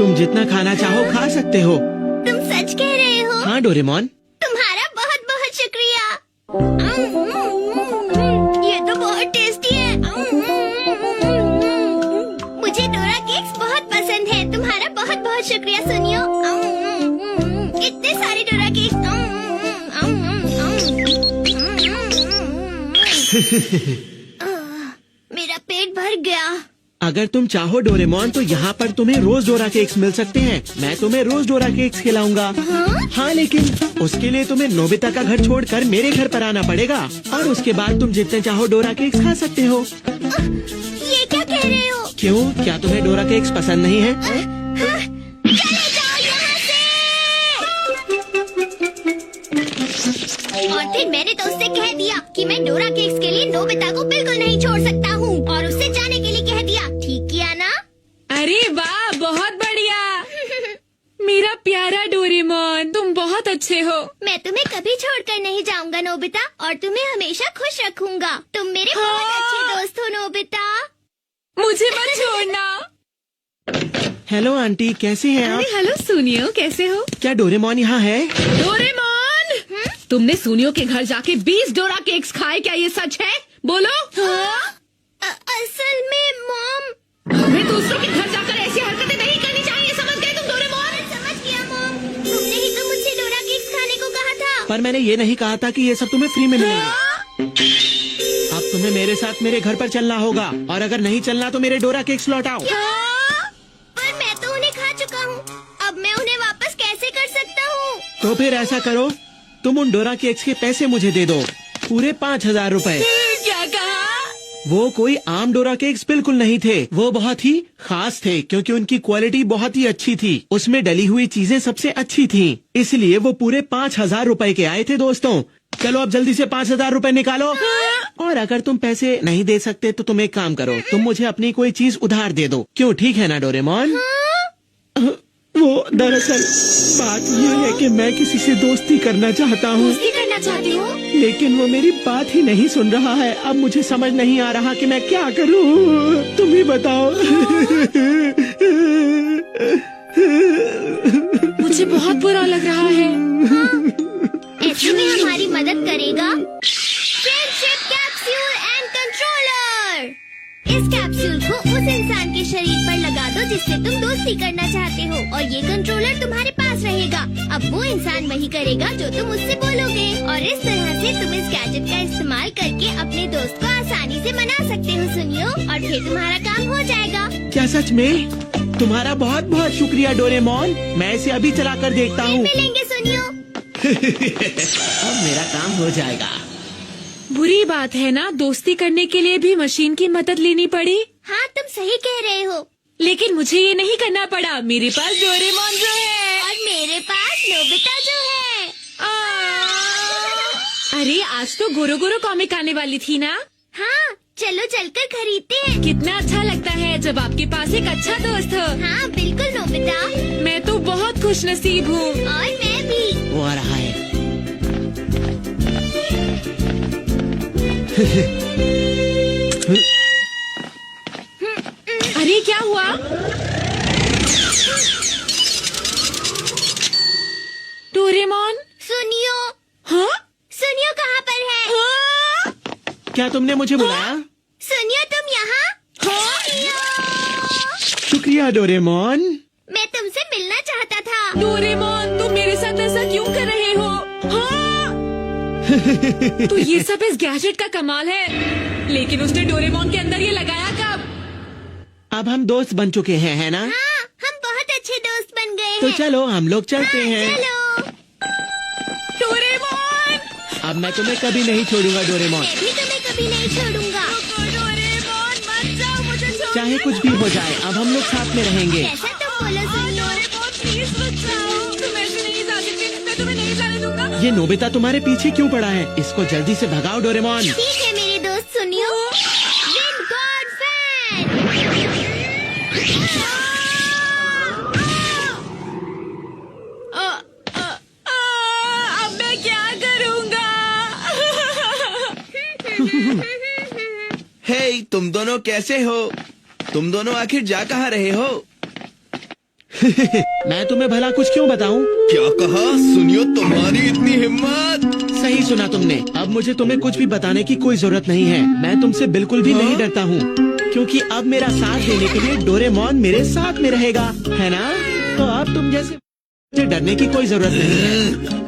तुम जितना खाना चाहो खा सकते हो। तुम सच कह रहे हो? हाँ डोरेमोन। तुम्हारा बहुत बहुत शुक्रिया। ये तो बहुत टेस्टी है। मुझे डोरा केक्स बहुत पसंद है। तुम्हारा बहुत बहुत शुक्रिया सुनियो। इतने सारे डोरा केक्स। मेरा पेट भर गया। अगर तुम चाहो डोरेमोन तो यहाँ पर तुम्हें रोज डोरा केक्स मिल सकते हैं। मैं तुम्हें रोज डोरा केक्स खिलाऊंगा। हाँ लेकिन उसके लिए तुम्हें नोबिता का घर छोड़कर मेरे घर पर आना पड़ेगा और उसके बाद तुम जितने चाहो डोरा केक्स खा सकते हो। ये क्या कह रहे हो? क्यों, क्या तुम्हें डोरा केक्स पसंद नहीं है? चले जाओ यहाँ से। और फिर मैंने तो उससे कह दिया कि मैं डोरा केक्स के लिए नोबिता को बिल्कुल नहीं छोड़ सकता हूँ और उससे जाने के लिए कह दिया। ठीक किया ना? अरे वाह, बहुत बढ़िया। मेरा प्यारा डोरेमोन, तुम बहुत अच्छे हो। मैं तुम्हें कभी छोड़कर नहीं जाऊंगा नोबिता और तुम्हें हमेशा खुश रखूंगा। तुम मेरे बहुत अच्छे दोस्त हो नोबिता। मुझे मत छोड़ना। हेलो आंटी, कैसे हैं आप? अरे हेलो सुनियो, कैसे हो? क्या डोरेमोन यहाँ है? डोरेमोन, तुमने सुनियो के घर जाके 20 डोरा केक्स खाए, क्या ये सच है? बोलो। असल में मॉम, हमें दूसरों के घर जाकर ऐसी हरकतें नहीं करनी चाहिए, समझ गए तुम डोरेमोन? समझ गया मॉम। तुमने ही तो मुझसे डोरा केक्स खाने को कहा था। पर मैंने ये नहीं कहा था कि ये सब तुम्हें फ्री में मिलेंगे। अब तुम्हें मेरे साथ मेरे घर पर चलना होगा और अगर नहीं चलना तो मेरे डोरा केक्स लौटाओ। पर मैं तो उन्हें खा चुका हूँ। अब मैं उन्हें वापस कैसे कर सकता हूँ? तो फिर ऐसा करो, तुम उन डोरा केक्स के पैसे मुझे दे दो, पूरे 5000 रुपए। क्या कहा? वो कोई आम डोरा केक्स बिल्कुल नहीं थे, वो बहुत ही खास थे क्योंकि उनकी क्वालिटी बहुत ही अच्छी थी। उसमें डली हुई चीजें सबसे अच्छी थीं, इसलिए वो पूरे 5000 रुपए के आए थे। दोस्तों चलो अब जल्दी से 5000 रुपए निकालो। और अगर तुम पैसे नहीं दे सकते तो तुम एक काम करो, तुम मुझे अपनी कोई चीज उधार दे दो। क्यों, ठीक है ना डोरेमोन? वो दरअसल बात यह है कि मैं किसी से दोस्ती करना चाहता हूँ। दोस्ती करना चाहती हो? लेकिन वो मेरी बात ही नहीं सुन रहा है। अब मुझे समझ नहीं आ रहा कि मैं क्या करूँ, तुम ही बताओ। मुझे बहुत बुरा लग रहा है। ऐसे में हमारी मदद करेगा फ्रेंडशिप कैप्सूल एंड कंट्रोलर। इस कैप्सूल को उस इंसान के शरीर पर लगा दो जिससे तुम दोस्ती करना चाहते हो और ये कंट्रोलर तुम्हारे पास रहेगा। अब वो इंसान वही करेगा जो तुम उससे बोलोगे और इस तरह से तुम इस गैजेट का इस्तेमाल करके अपने दोस्त को आसानी से मना सकते हो सुनियो, और फिर तुम्हारा काम हो जाएगा। क्या सच में? तुम्हारा बहुत बहुत शुक्रिया डोरेमोन, मैं इसे अभी चला कर देखता हूँ। मिलेंगे सुनियो। अब मेरा काम हो जाएगा। बुरी बात है ना, दोस्ती करने के लिए भी मशीन की मदद लेनी पड़ी। हाँ तुम सही कह रहे हो। लेकिन मुझे ये नहीं करना पड़ा, मेरे पास डोरेमोन जो है और मेरे पास नोबिता जो है। अरे आज तो गोरो गोरो कॉमिक आने वाली थी ना? हाँ चलो चलकर खरीदते हैं। कितना अच्छा लगता है जब आपके पास एक अच्छा दोस्त हो। हाँ बिल्कुल नोबिता। मैं तो बहुत खुश नसीब हूँ। और मैं भी। वो आ रहा है। अरे क्या हुआ? डोरेमोन, सुनियो। हाँ? सुनियो कहाँ पर है? हाँ? क्या तुमने मुझे बुलाया? सुनियो तुम यहाँ? शुक्रिया डोरेमोन। मैं तुमसे मिलना चाहता था। डोरेमोन, तुम मेरे साथ ऐसा क्यों कर रहे हो? हाँ? तो ये सब इस गैजेट का कमाल है, लेकिन उसने डोरेमोन के अंदर ये लगाया कब? अब हम दोस्त बन चुके हैं, है ना? हाँ हम बहुत अच्छे दोस्त बन गए तो हैं। चलो हम लोग चलते हैं। चलो। डोरेमोन, अब मैं तुम्हें कभी नहीं छोड़ूंगा डोरेमोन, मैं भी तुम्हें कभी नहीं छोड़ूंगा। डोरेमोन मत जाओ, मुझे छोड़। चाहे कुछ भी हो जाए। अब हम लोग साथ में रहेंगे। कैसा तुम बोलो सुनियो। प्लीज मत जाओ, तुम ऐसे नहीं जा सकते, मैं तुम्हें नहीं जाने दूंगा। ये नोबिता तुम्हारे पीछे क्यों पड़ा है? इसको जल्दी से भगाओ डोरेमोन। ठीक है मेरे दोस्त सुनियो। Wind God fan. अब मैं क्या करूँगा? हे तुम दोनों कैसे हो? तुम दोनों आखिर जा कहाँ रहे हो? मैं तुम्हें भला कुछ क्यों बताऊं? क्या कहा? सुनियो, तुम्हारी इतनी हिम्मत! सही सुना तुमने। अब मुझे तुम्हें कुछ भी बताने की कोई जरूरत नहीं है। मैं तुमसे बिल्कुल भी नहीं डरता हूँ, क्योंकि अब मेरा साथ देने के लिए डोरेमोन मेरे साथ में रहेगा, है ना? तो अब तुम जैसे मुझे डरने की कोई जरूरत नहीं है।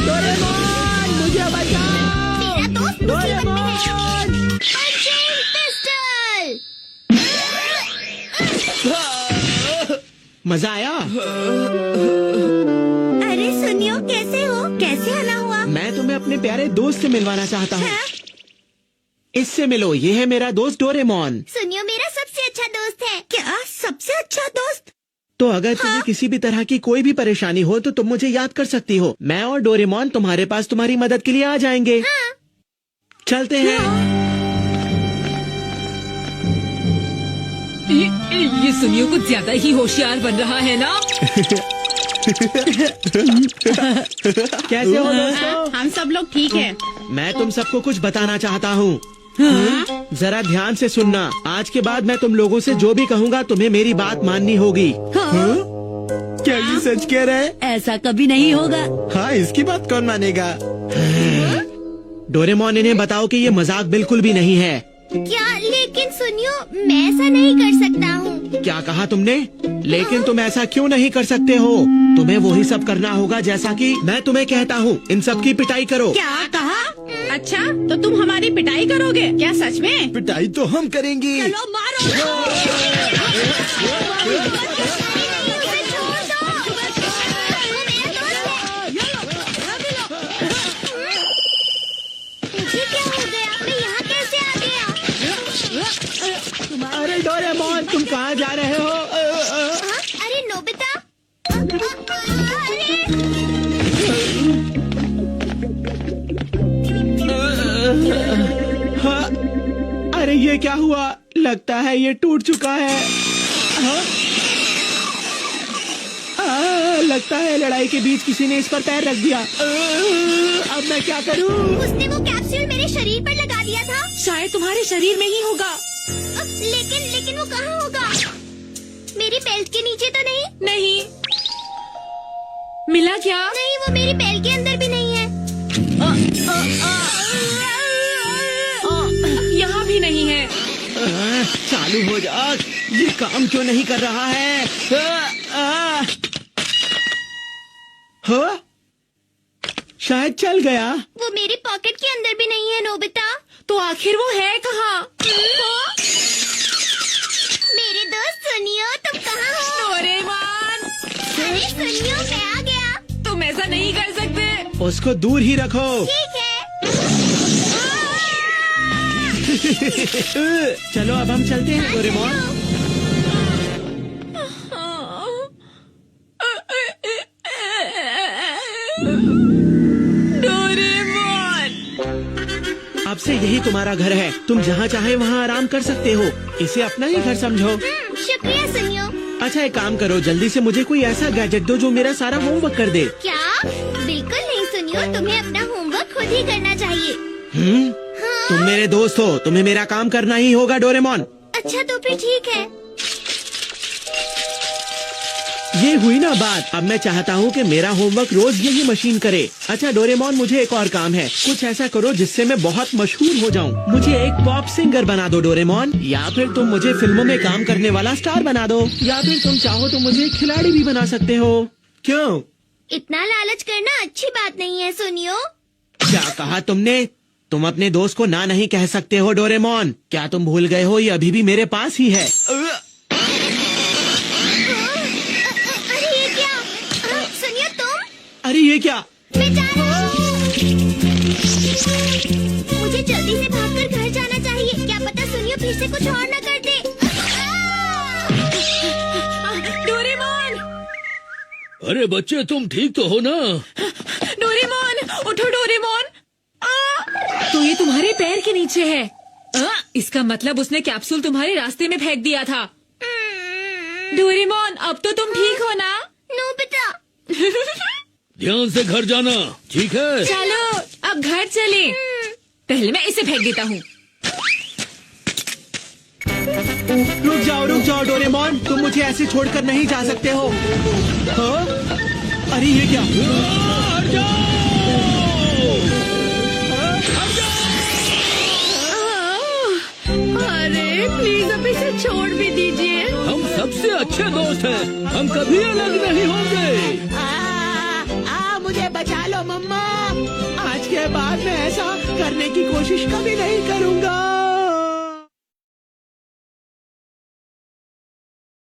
डोरेमोन, मुझे बचाओ! मेरा दोस्त मुसीबत में है। Punching pistol. मजा आया? अरे सुनियो, कैसे हो? कैसे आना हुआ? मैं तुम्हें अपने प्यारे दोस्त से मिलवाना चाहता हूँ। इससे मिलो, ये है मेरा दोस्त डोरेमोन। सुनियो, मेरा सबसे अच्छा दोस्त है। क्या? सबसे अच्छा दोस्त? तो अगर तुम्हें किसी भी तरह की कोई भी परेशानी हो तो तुम मुझे याद कर सकती हो। मैं और डोरेमोन तुम्हारे पास तुम्हारी मदद के लिए आ जाएंगे। चलते हैं। ये सुनियो कुछ ज्यादा ही होशियार बन रहा है ना? कैसे हो दोस्तों? हम सब लोग ठीक है। मैं तुम सबको कुछ बताना चाहता हूँ। जरा ध्यान से सुनना। आज के बाद मैं तुम लोगों से जो भी कहूँगा तुम्हें मेरी बात माननी होगी। क्या ये सच कह रहे हैं? ऐसा कभी नहीं होगा। हाँ, इसकी बात कौन मानेगा? डोरेमोन, इन्हें बताओ कि ये मजाक बिल्कुल भी नहीं है। क्या? लेकिन सुनियो, मैं ऐसा नहीं कर सकता हूँ। क्या कहा तुमने? लेकिन तुम ऐसा क्यों नहीं कर सकते हो? तुम्हें वही सब करना होगा जैसा कि मैं तुम्हें कहता हूँ। इन सब की पिटाई करो। क्या कहा? अच्छा, तो तुम हमारी पिटाई करोगे क्या? सच में? पिटाई तो हम करेंगे। चलो मारो। उसे छोड़ दो। वो मेरा दोस्त है। मुझे क्या हो गया? मैं यहाँ कैसे आ गया? अरे डोरेमोन, तुम कहाँ जा रहे हो? हाँ? अरे नोबिता, अरे हाँ? अरे ये क्या हुआ? लगता है ये टूट चुका है। हाँ? लगता है लड़ाई के बीच किसी ने इस पर पैर रख दिया। अब मैं क्या करूं? उसने वो कैप्सूल मेरे शरीर पर लगा दिया था। शायद तुम्हारे शरीर में ही होगा। लेकिन वो कहाँ होगा? मेरी बेल्ट के नीचे तो नहीं? नहीं मिला क्या? नहीं, वो मेरी बेल्ट के अंदर भी नहीं है। यहाँ भी नहीं है। चालू हो जा। ये काम क्यों नहीं कर रहा है? हाँ? शायद चल गया। वो मेरी पॉकेट के अंदर भी नहीं है नोबिता। तो आखिर वो है कहाँ? मेरे दोस्त सुनियो, तुम कहाँ हो? डोरेमोन, अरे सुनियो, मैं आ गया। तुम ऐसा नहीं कर सकते। उसको दूर ही रखो। ठीक है। चलो अब हम चलते हैं डोरेमोन। डोरेमोन, अब से यही तुम्हारा घर है। तुम जहाँ चाहे वहाँ आराम कर सकते हो। इसे अपना ही घर समझो। शुक्रिया सुनियो। अच्छा, एक काम करो, जल्दी से मुझे कोई ऐसा गैजेट दो जो मेरा सारा होमवर्क कर दे। क्या? बिल्कुल नहीं सुनियो, तुम्हें अपना होमवर्क खुद ही करना चाहिए। हाँ? तुम मेरे दोस्त हो, तुम्हें मेरा काम करना ही होगा डोरेमोन। अच्छा तो फिर ठीक है। ये हुई ना बात। अब मैं चाहता हूँ कि मेरा होमवर्क रोज यही मशीन करे। अच्छा डोरेमोन, मुझे एक और काम है। कुछ ऐसा करो जिससे मैं बहुत मशहूर हो जाऊँ। मुझे एक पॉप सिंगर बना दो डोरेमोन, या फिर तुम मुझे फिल्मों में काम करने वाला स्टार बना दो, या फिर तुम चाहो तो मुझे खिलाड़ी भी बना सकते हो। क्यों? इतना लालच करना अच्छी बात नहीं है सुनियो। क्या कहा तुमने? तुम अपने दोस्त को ना नहीं कह सकते हो डोरेमोन। क्या तुम भूल गए हो? ये अभी भी मेरे पास ही है। अरे ये क्या? सुनियो तुम। अरे ये क्या? मैं जा रहा हूँ। मुझे जल्दी से भागकर घर जाना चाहिए। क्या पता सुनियो फिर से कुछ और न कर दे। डोरेमोन, अरे बच्चे, तुम ठीक तो हो ना? डोरेमोन, उठो डोरेमोन। तो ये तुम्हारे पैर के नीचे है। इसका मतलब उसने कैप्सूल तुम्हारे रास्ते में फेंक दिया था। डोरेमोन, अब तो तुम ठीक हो ना? नोबिता। ध्यान से घर जाना, ठीक है? चलो अब घर चले। पहले मैं इसे फेंक देता हूँ। रुक जाओ डोरेमोन, तुम मुझे ऐसे छोड़कर नहीं जा सकते हो। हाँ? अरे ये क्या? हट जाओ! अरे प्लीज अब इसे छोड़ भी दीजिए। हम सबसे अच्छे दोस्त हैं, हम कभी अलग नहीं होंगे। मुझे बचा लो मम्मा, आज के बाद मैं ऐसा करने की कोशिश कभी नहीं करूँगा।